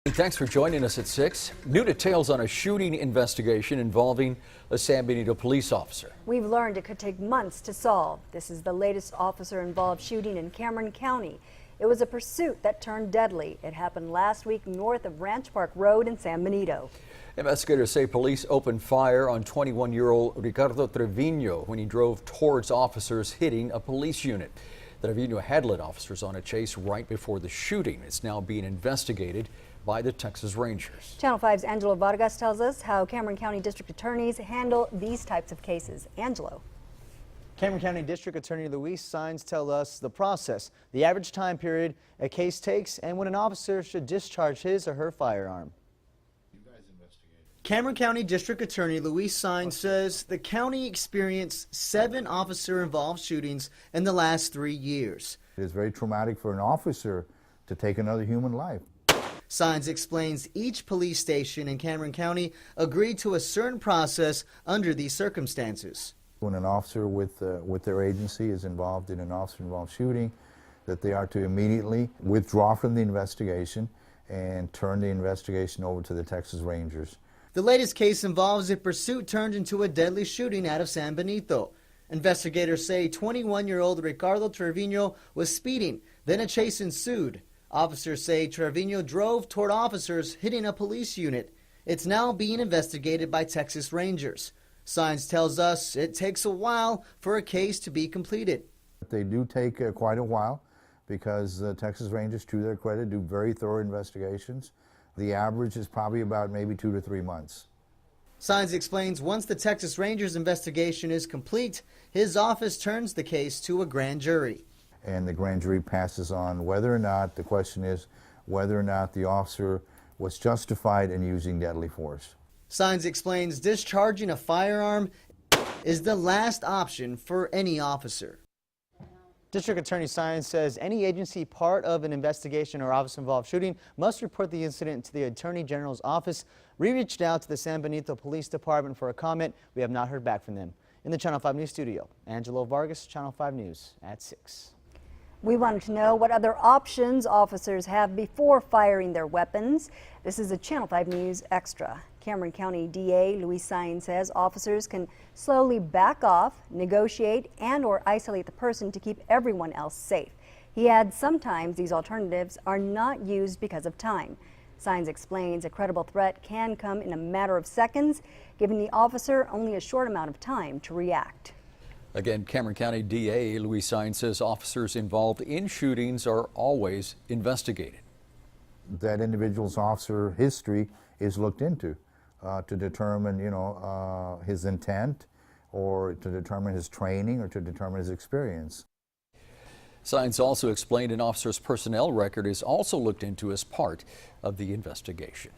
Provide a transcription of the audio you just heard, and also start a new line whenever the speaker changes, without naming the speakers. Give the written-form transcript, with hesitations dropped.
Thanks for joining us at 6. New details on a shooting investigation involving a San Benito police officer.
We've learned it could take months to solve. This is the latest officer-involved shooting in Cameron County. It was a pursuit that turned deadly. It happened last week north of Ranch Park Road in San Benito.
Investigators say police opened fire on 21-year-old Ricardo Trevino when he drove towards officers hitting a police unit. The Trevino had led officers on a chase right before the shooting. It's now being investigated by the Texas Rangers.
Channel 5's Angelo Vargas tells us how Cameron County District Attorneys handle these types of cases. Angelo.
Cameron County District Attorney Luis Saenz tells us the process, the average time period a case takes, and when an officer should discharge his or her firearm. Cameron County District Attorney Luis Saenz says the county experienced 7 officer-involved shootings in the last 3 years.
It is very traumatic for an officer to take another human life.
Saenz explains each police station in Cameron County agreed to a certain process under these circumstances.
When an officer with their agency is involved in an officer-involved shooting, that they are to immediately withdraw from the investigation and turn the investigation over to the Texas Rangers.
The latest case involves a pursuit turned into a deadly shooting out of San Benito. Investigators say 21-year-old Ricardo Trevino was speeding, then a chase ensued. Officers say Trevino drove toward officers hitting a police unit. It's now being investigated by Texas Rangers. Saenz tells us it takes a while for a case to be completed.
They do take quite a while because the Texas Rangers, to their credit, do very thorough investigations. The average is probably about maybe 2 to 3 months.
Saenz explains once the Texas Rangers investigation is complete, his office turns the case to a grand jury.
And the grand jury passes on whether or not, the question is whether or not the officer was justified in using deadly force.
Saenz explains discharging a firearm is the last option for any officer. District Attorney Saenz says any agency part of an investigation or officer-involved shooting must report the incident to the Attorney General's office. We reached out to the San Benito Police Department for a comment. We have not heard back from them. In the Channel 5 News studio, Angelo Vargas, Channel 5 News at 6.
We wanted to know what other options officers have before firing their weapons. This is a Channel 5 News Extra. Cameron County DA Luis Saenz says officers can slowly back off, negotiate, and/or isolate the person to keep everyone else safe. He adds sometimes these alternatives are not used because of time. Saenz explains a credible threat can come in a matter of seconds, giving the officer only a short amount of time to react.
Again, Cameron County DA Luis Saenz says officers involved in shootings are always investigated.
That individual's officer history is looked into to determine, his intent, or to determine his training, or to determine his experience.
Saenz also explained an officer's personnel record is also looked into as part of the investigation.